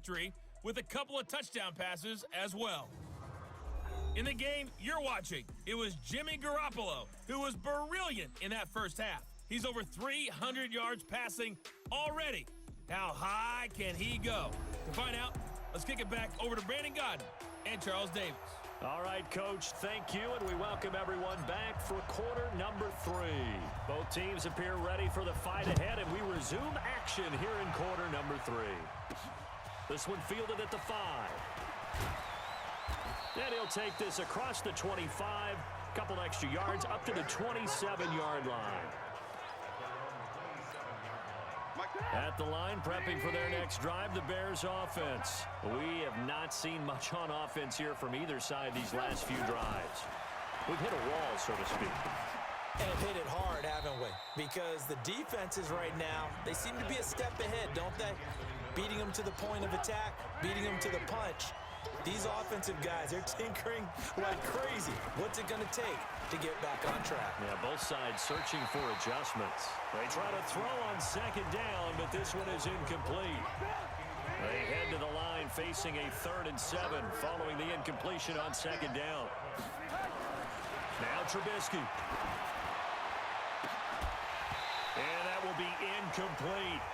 victory with a couple of touchdown passes as well. In the game you're watching, it was Jimmy Garoppolo who was brilliant in that first half. He's over 300 yards passing already. How high can he go? To find out, let's kick it back over to Brandon Godden and Charles Davis. All right, Coach, thank you, and we welcome everyone back for quarter number 3. Both teams appear ready for the fight ahead, and we resume action here in quarter number 3. This one fielded at the 5. And he'll take this across the 25, couple extra yards up to the 27-yard line. At the line, prepping for their next drive, the Bears offense. We have not seen much on offense here from either side these last few drives. We've hit a wall, so to speak. And hit it hard, haven't we? Because the defenses right now, they seem to be a step ahead, don't they? Beating them to the point of attack, beating them to the punch. These offensive guys, they're tinkering like crazy. What's it going to take to get back on track? Yeah, both sides searching for adjustments. They try to throw on second down, but this one is incomplete. They head to the line facing a 3rd and 7 following the incompletion on second down. Now Trubisky. And that will be incomplete.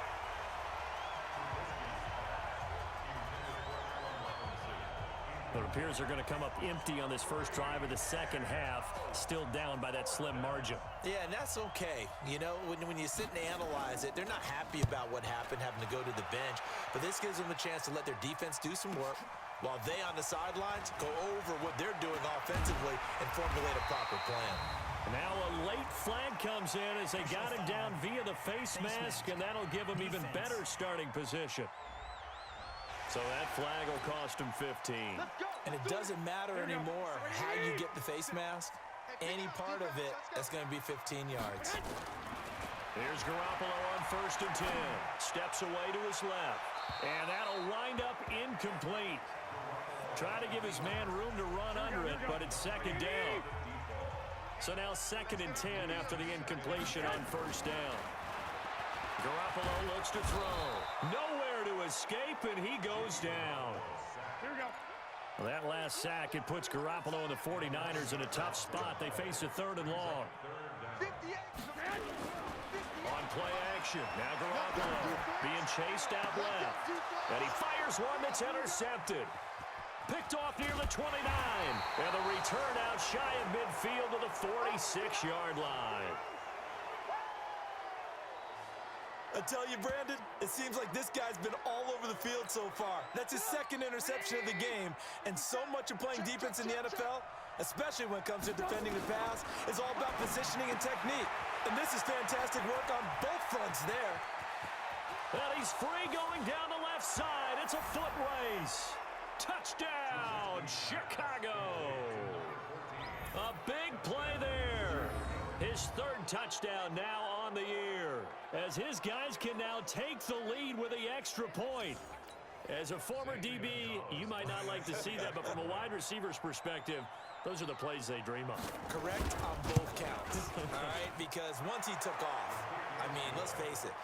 It appears they're going to come up empty on this first drive of the second half, still down by that slim margin. Yeah, and that's okay. You know, when you sit and analyze it, they're not happy about what happened, having to go to the bench. But this gives them a chance to let their defense do some work while they on the sidelines go over what they're doing offensively and formulate a proper plan. Now a late flag comes in as they got him down via the face mask, and that'll give him even better starting position. So that flag will cost him 15. And it doesn't matter anymore how you get the face mask. Any part of it, that's going to be 15 yards. Here's Garoppolo on 1st and 10. Steps away to his left. And that'll wind up incomplete. Try to give his man room to run under it, but it's second down. So now 2nd and 10 after the incompletion on 1st down. Garoppolo looks to throw. Nowhere to escape, and he goes down. Here we go. Well, that last sack, it puts Garoppolo and the 49ers in a tough spot. They face a 3rd and long. On play action, now Garoppolo being chased out left. And he fires one that's intercepted. Picked off near the 29. And the return out shy of midfield to the 46-yard line. I tell you, Brandon, it seems like this guy's been all over the field so far. That's his 2nd interception of the game, and so much of playing defense in the NFL, especially when it comes to defending the pass, is all about positioning and technique. And this is fantastic work on both fronts there. Well, he's free going down the left side. It's a foot race. Touchdown, Chicago. A big play there. His 3rd touchdown now on the year, as his guys can now take the lead with the extra point. As a former DB, you might not like to see that, but from a wide receiver's perspective, those are the plays they dream of. Correct on both counts, all right? Because once he took off, I mean, let's face it,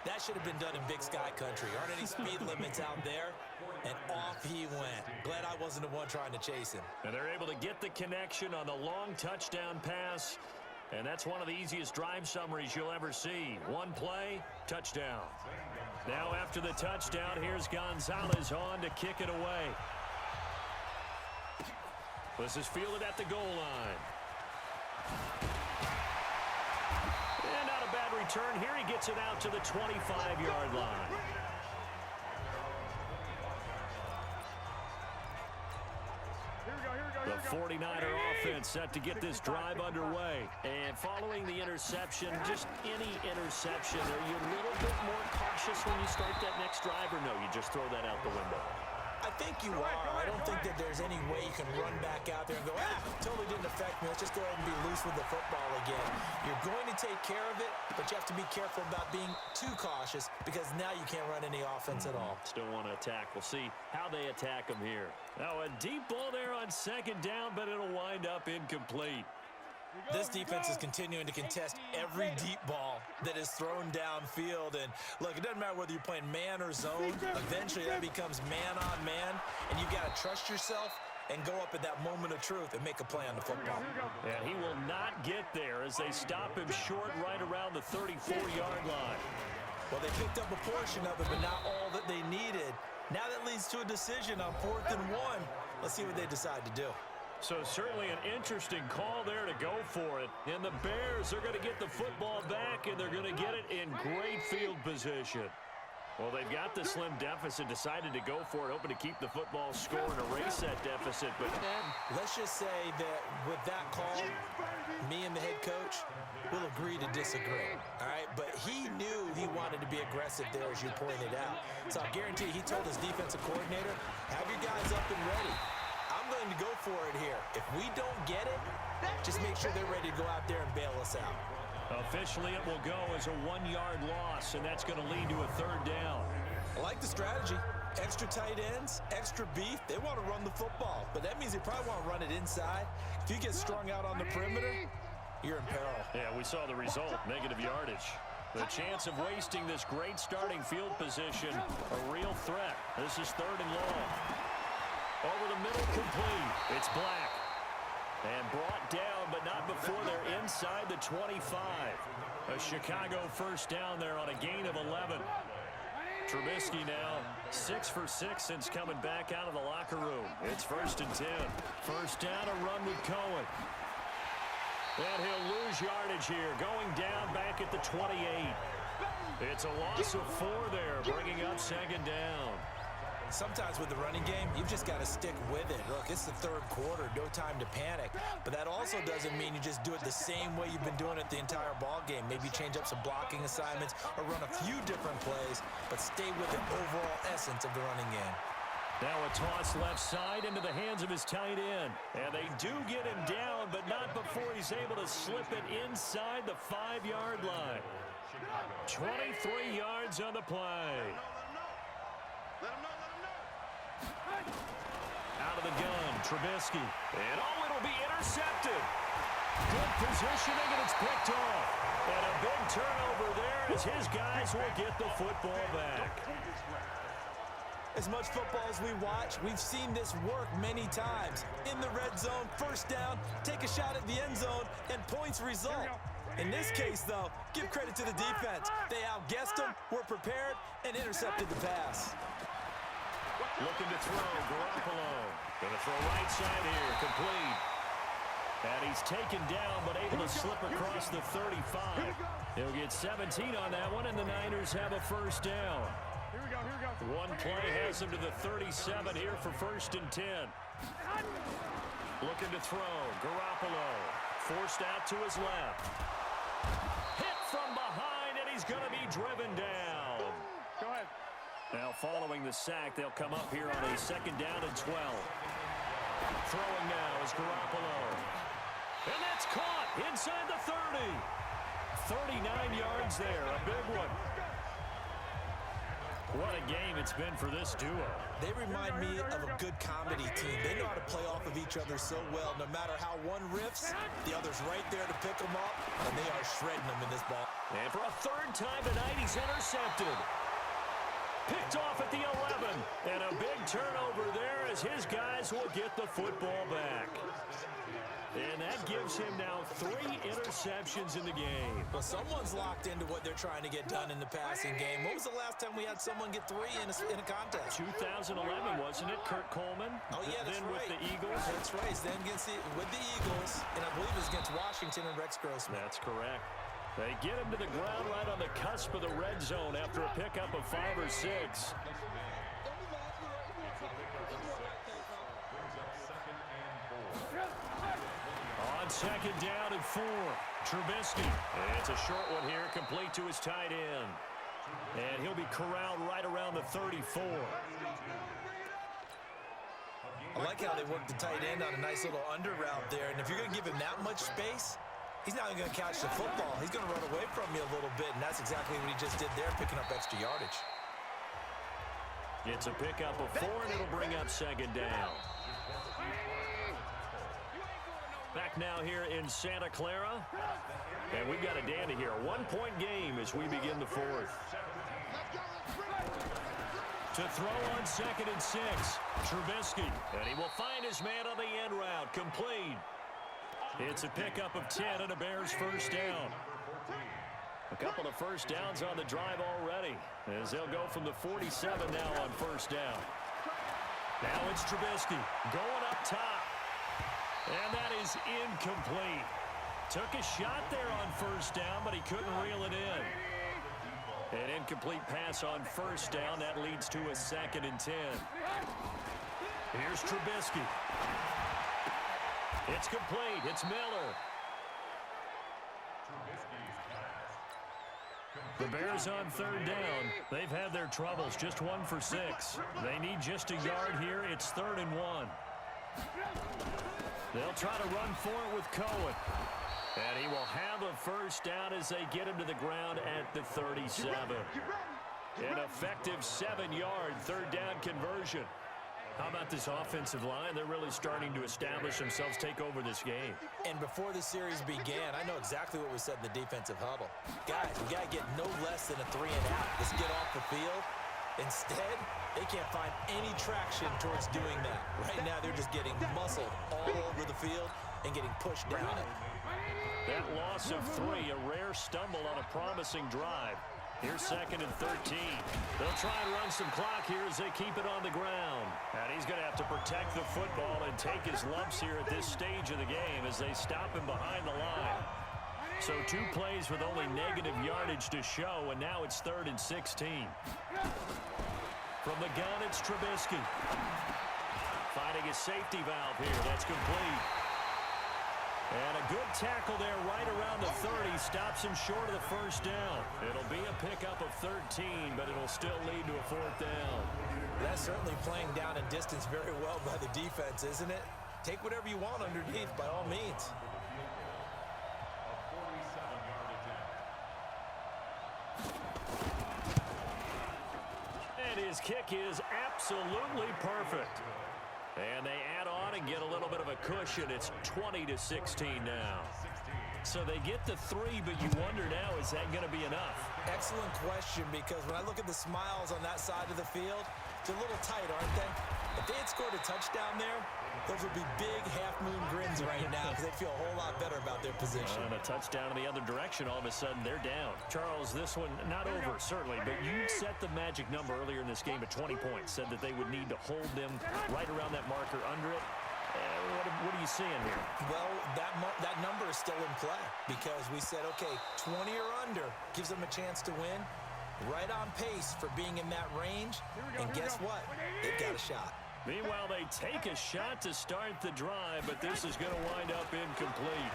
that should have been done in Big Sky country. Aren't any speed limits out there? And off he went. Glad I wasn't the one trying to chase him. And they're able to get the connection on the long touchdown pass. And that's one of the easiest drive summaries you'll ever see. One play, touchdown. Now after the touchdown, here's Gonzalez on to kick it away. This is fielded at the goal line. And not a bad return here. He gets it out to the 25-yard line. The 49er offense set to get this drive underway. And following the interception, just any interception, are you a little bit more cautious when you start that next drive, or no, you just throw that out the window? I think you are. I don't think that there's any way you can run back out there and go, totally didn't affect me. Let's just go ahead and be loose with the football again. You're going to take care of it, but you have to be careful about being too cautious because now you can't run any offense at all. Still want to attack. We'll see how they attack them here. Now a deep ball there on second down, but it'll wind up incomplete. This defense is continuing to contest every deep ball that is thrown downfield. And look, it doesn't matter whether you're playing man or zone. Eventually that becomes man on man, and you've got to trust yourself and go up at that moment of truth and make a play on the football. And he will not get there as they stop him short right around the 34-yard line. Well, they picked up a portion of it, but not all that they needed. Now that leads to a decision on 4th and 1. Let's see what they decide to do. So certainly an interesting call there to go for it. And the Bears are going to get the football back, and they're going to get it in great field position. Well, they've got the slim deficit, decided to go for it, hoping to keep the football score and erase that deficit. But let's just say that with that call, me and the head coach will agree to disagree, all right? But he knew he wanted to be aggressive there, as you pointed out. So I guarantee he told his defensive coordinator, have your guys up and ready. I'm going to go for it here. If we don't get it, just make sure they're ready to go out there and bail us out. Officially, it will go as a 1-yard loss, and that's going to lead to a 3rd down. I like the strategy. Extra tight ends, extra beef. They want to run the football, but that means they probably want to run it inside. If you get strung out on the perimeter, you're in peril. Yeah, we saw the result, negative yardage. The chance of wasting this great starting field position, a real threat. This is 3rd and long. Over the middle, complete. It's Black. And brought down, but not before they're inside the 25. A Chicago 1st down there on a gain of 11. Trubisky now 6 for 6 since coming back out of the locker room. It's 1st and 10. 1st down, a run with Cohen. And he'll lose yardage here, going down back at the 28. It's a loss of 4 there, bringing up 2nd down. Sometimes with the running game, you've just got to stick with it. Look, it's the 3rd quarter, no time to panic. But that also doesn't mean you just do it the same way you've been doing it the entire ball game. Maybe change up some blocking assignments or run a few different plays, but stay with the overall essence of the running game. Now a toss left side into the hands of his tight end. And they do get him down, but not before he's able to slip it inside the 5-yard line. 23 yards on the play. Out of the gun, Trubisky. And it'll be intercepted. Good positioning, and it's picked off. And a big turnover there as his guys will get the football back. As much football as we watch, we've seen this work many times. In the red zone, 1st down, take a shot at the end zone, and points result. In this case, though, give credit to the defense. They outguessed them, were prepared, and intercepted the pass. Looking to throw, Garoppolo. Going to throw right side here, complete. And he's taken down, but able to slip across the 35. He'll get 17 on that one, and the Niners have a 1st down. Here we go. One play has him to the 37 here for 1st and 10. Looking to throw, Garoppolo. Forced out to his left. Hit from behind, and he's going to be driven down. Go ahead. Now, following the sack, they'll come up here on a 2nd down and 12. Throwing now is Garoppolo. And that's caught inside the 30. 39 yards there, a big one. What a game it's been for this duo. They remind me of a good comedy team. They know how to play off of each other so well. No matter how one riffs, the other's right there to pick them up, and they are shredding them in this ball. And for a 3rd time tonight, he's intercepted. Picked off at the 11. And a big turnover there as his guys will get the football back. And that gives him now 3 interceptions in the game. Well, someone's locked into what they're trying to get done in the passing game. When was the last time we had someone get 3 in a contest? 2011, wasn't it? Kurt Coleman? Oh, yeah, that's then right. With the Eagles? That's right. Then with the Eagles, and I believe it was against Washington and Rex Grossman. That's correct. They get him to the ground right on the cusp of the red zone after a pickup of 5 or 6. On 2nd down and 4, Trubisky. And it's a short one here, complete to his tight end. And he'll be corralled right around the 34. I like how they work the tight end on a nice little under route there. And if you're going to give him that much space, he's not even going to catch the football. He's going to run away from you a little bit, and that's exactly what he just did there, picking up extra yardage. It's a pickup of 4, and it'll bring up 2nd down. Back now here in Santa Clara. And we've got a dandy here. A one-point game as we begin the fourth. To throw on 2nd and 6. Trubisky. And he will find his man on the end route. Complete. It's a pickup of 10 and a Bears first down. A couple of first downs on the drive already, as they'll go from the 47 now on first down. Now it's Trubisky going up top. And that is incomplete. Took a shot there on first down, but he couldn't reel it in. An incomplete pass on first down. That leads to a 2nd and 10. Here's Trubisky. It's complete. It's Miller. The Bears on 3rd down. They've had their troubles. Just 1 for 6. They need just a yard here. It's 3rd and 1. They'll try to run for it with Cohen. And he will have a first down as they get him to the ground at the 37. An effective 7-yard 3rd down conversion. How about this offensive line? They're really starting to establish themselves, take over this game. And before the series began, I know exactly what we said in the defensive huddle. Guys, we got to get no less than a 3-and-out. Let's get off the field. Instead, they can't find any traction towards doing that. Right now, they're just getting muscled all over the field and getting pushed down it. That loss of 3, a rare stumble on a promising drive. Here's 2nd and 13. They'll try and run some clock here as they keep it on the ground. And he's going to have to protect the football and take his lumps here at this stage of the game as they stop him behind the line. So 2 plays with only negative yardage to show, and now it's 3rd and 16. From the gun, it's Trubisky. Finding a safety valve here. That's complete. And a good tackle there right around the 30. Stops him short of the first down. It'll be a pickup of 13, but it'll still lead to a 4th down. That's certainly playing down and distance very well by the defense, isn't it? Take whatever you want underneath, by all means. And his kick is absolutely perfect. And they add on and get a little bit of a cushion. It's 20-16 now. So they get the 3, but you wonder now, is that going to be enough? Excellent question, because when I look at the smiles on that side of the field, it's a little tight, aren't they? If they had scored a touchdown there, those would be big half-moon grins right now because they'd feel a whole lot better about their position. And a touchdown in the other direction, all of a sudden they're down. Charles, this one not over, certainly, but you set the magic number earlier in this game at 20 points, said that they would need to hold them right around that marker under it. What are you seeing here? Well, that number is still in play because we said, okay, 20 or under gives them a chance to win. Right on pace for being in that range. And guess what? They've got a shot. Meanwhile, they take a shot to start the drive, but this is going to wind up incomplete.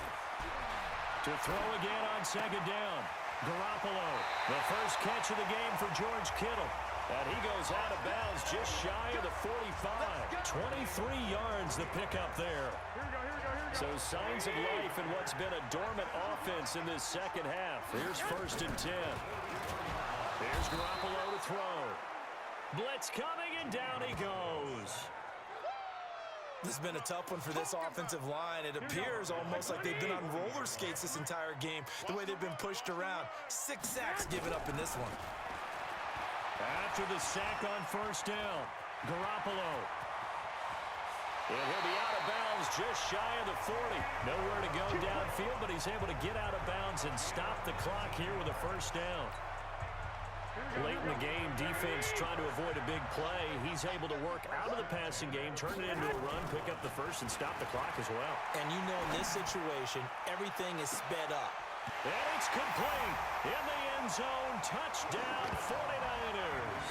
To throw again on 2nd down. Garoppolo, the first catch of the game for George Kittle. And he goes out of bounds just shy of the 45. 23 yards the pickup there. So signs of life in what's been a dormant offense in this second half. Here's 1st and 10. Here's Garoppolo to throw. Blitz coming, and down he goes. This has been a tough one for this offensive line. It appears almost like they've been on roller skates this entire game, the way they've been pushed around. 6 sacks given up in this one. After the sack on 1st down, Garoppolo. And he'll be out of bounds just shy of the 40. Nowhere to go downfield, but he's able to get out of bounds and stop the clock here with a 1st down. Late in the game, defense trying to avoid a big play. He's able to work out of the passing game, turn it into a run, pick up the 1st, and stop the clock as well. And you know, in this situation, everything is sped up. And it's complete. In the end zone, touchdown 49ers.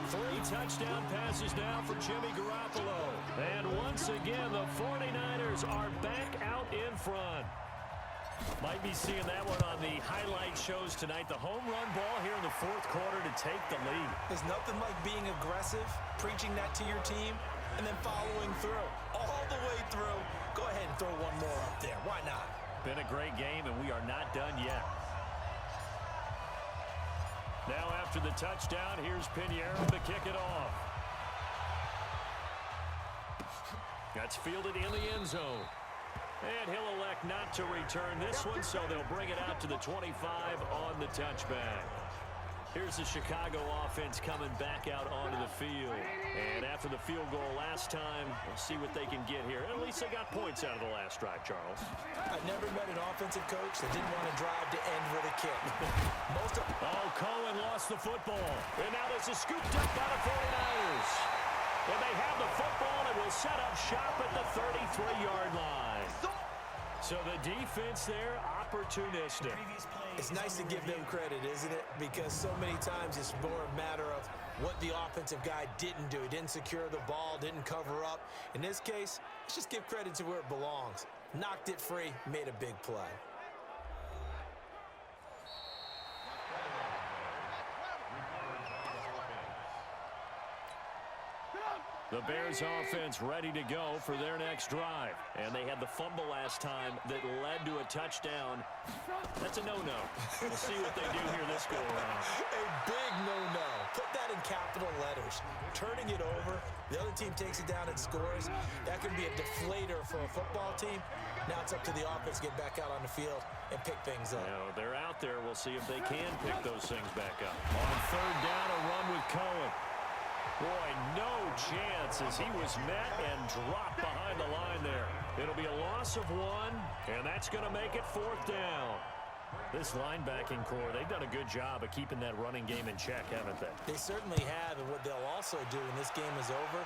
3 touchdown passes now for Jimmy Garoppolo. And once again, the 49ers are back out in front. Might be seeing that one on the highlight shows tonight. The home run ball here in the 4th quarter to take the lead. There's nothing like being aggressive, preaching that to your team, and then following through. All the way through. Go ahead and throw one more up there. Why not? Been a great game, and we are not done yet. Now after the touchdown, here's Pinheiro to kick it off. That's fielded in the end zone. And he'll elect not to return this one, so they'll bring it out to the 25 on the touchback. Here's the Chicago offense coming back out onto the field. And after the field goal last time, we'll see what they can get here. At least they got points out of the last drive, Charles. I've never met an offensive coach that didn't want to drive to end with a kick. Cohen lost the football. And now this is scooped up by the 49ers. And they have the football and will set up shop at the 33-yard line. So the defense there, opportunistic. It's nice to give them credit, isn't it? Because so many times it's more a matter of what the offensive guy didn't do. He didn't secure the ball, didn't cover up. In this case, let's just give credit to where it belongs. Knocked it free, made a big play. The Bears offense ready to go for their next drive. And they had the fumble last time that led to a touchdown. That's a no-no. We'll see what they do here this go-around. A big no-no. Put that in capital letters. Turning it over, the other team takes it down and scores. That can be a deflator for a football team. Now it's up to the offense to get back out on the field and pick things up. Now, they're out there. We'll see if they can pick those things back up. On third down, a run with Cohen. Boy, no chance as he was met and dropped behind the line there. It'll be a loss of one, and that's going to make it fourth down. This linebacking core, they've done a good job of keeping that running game in check, haven't they? They certainly have, and what they'll also do when this game is over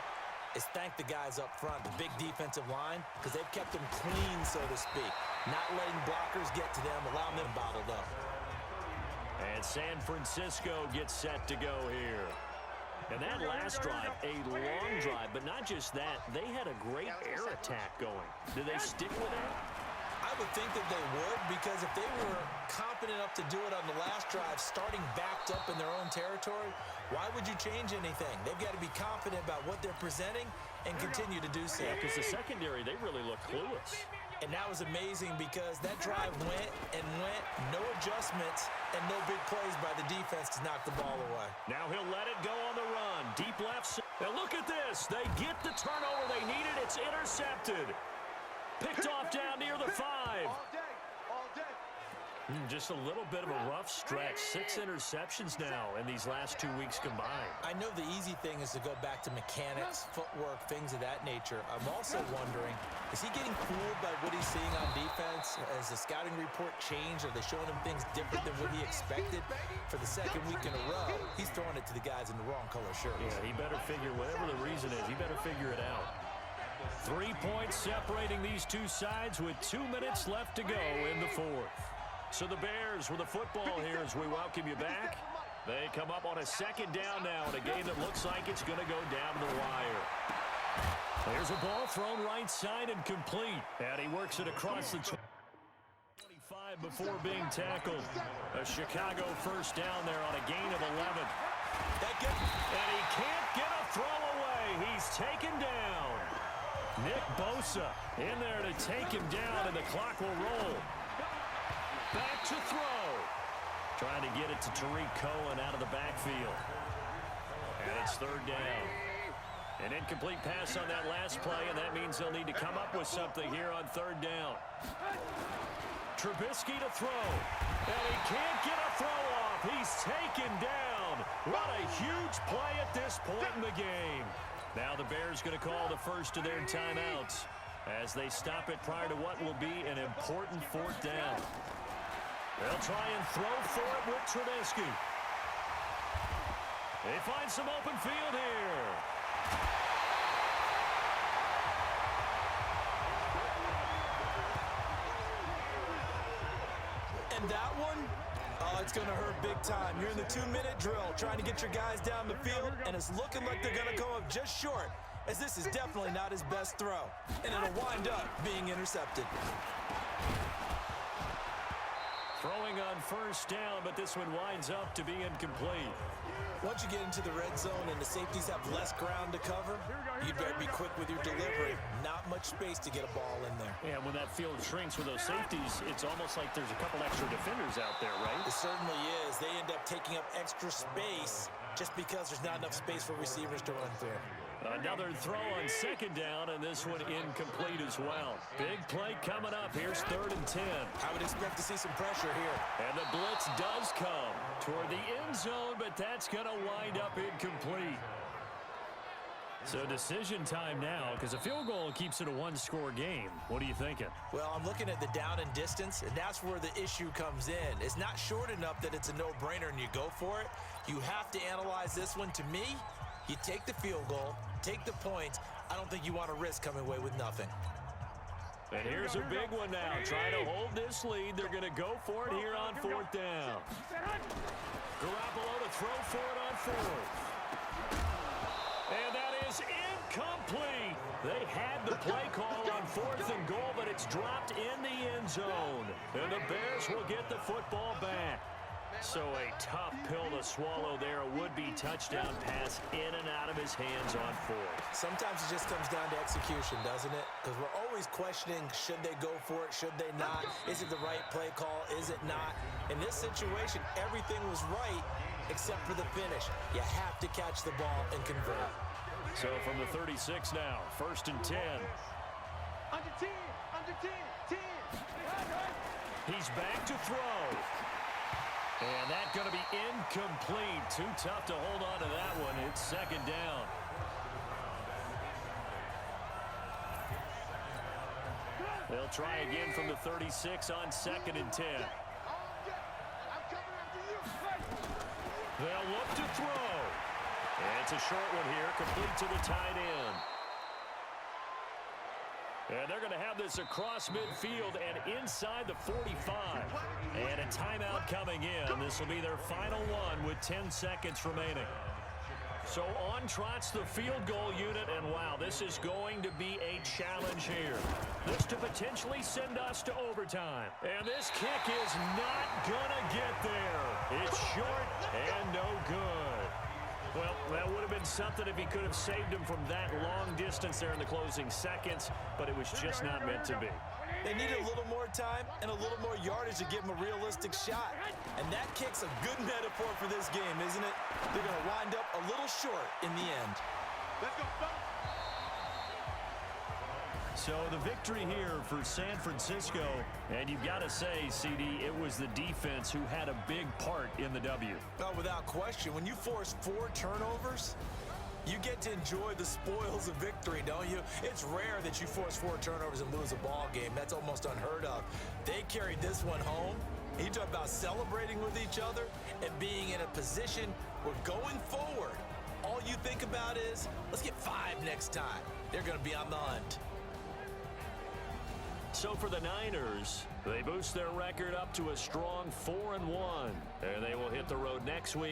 is thank the guys up front, the big defensive line, because they've kept them clean, so to speak. Not letting blockers get to them, allowing them bottled up. And San Francisco gets set to go here. And that last drive, a long drive, but not just that, they had a great air attack going. Do they stick with that? I would think that they would, because if they were confident enough to do it on the last drive, starting backed up in their own territory, why would you change anything? They've got to be confident about what they're presenting and continue to do so. Yeah, because the secondary, they really look clueless. And that was amazing because that drive went and went, no adjustments, and no big plays by the defense to knock the ball away. Now he'll let it go on the run. Deep left. Now look at this. They get the turnover they needed. It's intercepted. Picked off down near the 5. Just a little bit of a rough stretch. 6 interceptions now in these last 2 weeks combined. I know the easy thing is to go back to mechanics, footwork, things of that nature. I'm also wondering, is he getting fooled by what he's seeing on defense? Has the scouting report changed? Are they showing him things different than what he expected? For the second week in a row, he's throwing it to the guys in the wrong color shirts. Yeah, he better figure, whatever the reason is, he better figure it out. 3 points separating these two sides with 2 minutes left to go in the fourth. So the Bears with the football here as we welcome you back. They come up on a second down now in a game that looks like it's going to go down the wire. There's a ball thrown right side and complete. And he works it across the 25 before being tackled. A Chicago first down there on a gain of 11. And he can't get a throw away. He's taken down. Nick Bosa in there to take him down, and the clock will roll. Back to throw. Trying to get it to Tariq Cohen out of the backfield. And it's third down. An incomplete pass on that last play, and that means they'll need to come up with something here on third down. Trubisky to throw. And he can't get a throw off. He's taken down. What a huge play at this point in the game. Now the Bears going to call the first of their timeouts as they stop it prior to what will be an important fourth down. They'll try and throw for it with Trubisky. They find some open field here. And that one, oh, it's going to hurt big time. You're in the 2-minute drill trying to get your guys down the field, and it's looking like they're going to come up just short, as this is definitely not his best throw. And it'll wind up being intercepted. Throwing on first down, but this one winds up to be incomplete. Once you get into the red zone and the safeties have less ground to cover, you better be quick with your delivery. Not much space to get a ball in there. Yeah, when that field shrinks with those safeties, it's almost like there's a couple extra defenders out there, right? It certainly is. They end up taking up extra space just because there's not enough space for receivers to run through. Another throw on second down, and this one incomplete as well. Big play coming up. Here's 3rd and 10. I would expect to see some pressure here. And the blitz does come toward the end zone, but that's going to wind up incomplete. So decision time now, because a field goal keeps it a one-score game. What are you thinking? Well, I'm looking at the down and distance, and that's where the issue comes in. It's not short enough that it's a no-brainer and you go for it. You have to analyze this one. To me, you take the field goal, take the points. I don't think you want to risk coming away with nothing. And here's a big one now. Trying to hold this lead. They're going to go for it here on 4th down. Garoppolo to throw for it on 4th. And that is incomplete. They had the play call on 4th and goal, but it's dropped in the end zone. And the Bears will get the football back. So a tough pill to swallow there. A would-be touchdown pass in and out of his hands on 4th. Sometimes it just comes down to execution, doesn't it? Because we're always questioning, should they go for it, should they not? Is it the right play call, is it not? In this situation, everything was right except for the finish. You have to catch the ball and convert. So from the 36 now, 1st and 10. Under 10, under 10, 10. He's back to throw. And that's going to be incomplete. Too tough to hold on to that one. It's 2nd down. They'll try again from the 36 on 2nd and 10. They'll look to throw. And it's a short one here, complete to the tight end. And they're going to have this across midfield and inside the 45. And a timeout coming in. This will be their final one with 10 seconds remaining. So on trots the field goal unit, and wow, this is going to be a challenge here. This to potentially send us to overtime. And this kick is not gonna get there. It's short and no good. Well, that would have been something if he could have saved him from that long distance there in the closing seconds, but it was just not meant to be. They need a little more time and a little more yardage to give him a realistic shot. And that kick's a good metaphor for this game, isn't it? They're going to wind up a little short in the end. Let's go, fellas. So the victory here for San Francisco, and you've got to say, CD, it was the defense who had a big part in the W. Oh, without question. When you force 4 turnovers, you get to enjoy the spoils of victory, don't you? It's rare that you force 4 turnovers and lose a ball game. That's almost unheard of. They carried this one home. You talk about celebrating with each other and being in a position where going forward, all you think about is, let's get 5 next time. They're going to be on the hunt. So for the Niners, they boost their record up to a strong 4-1, and they will hit the road next week.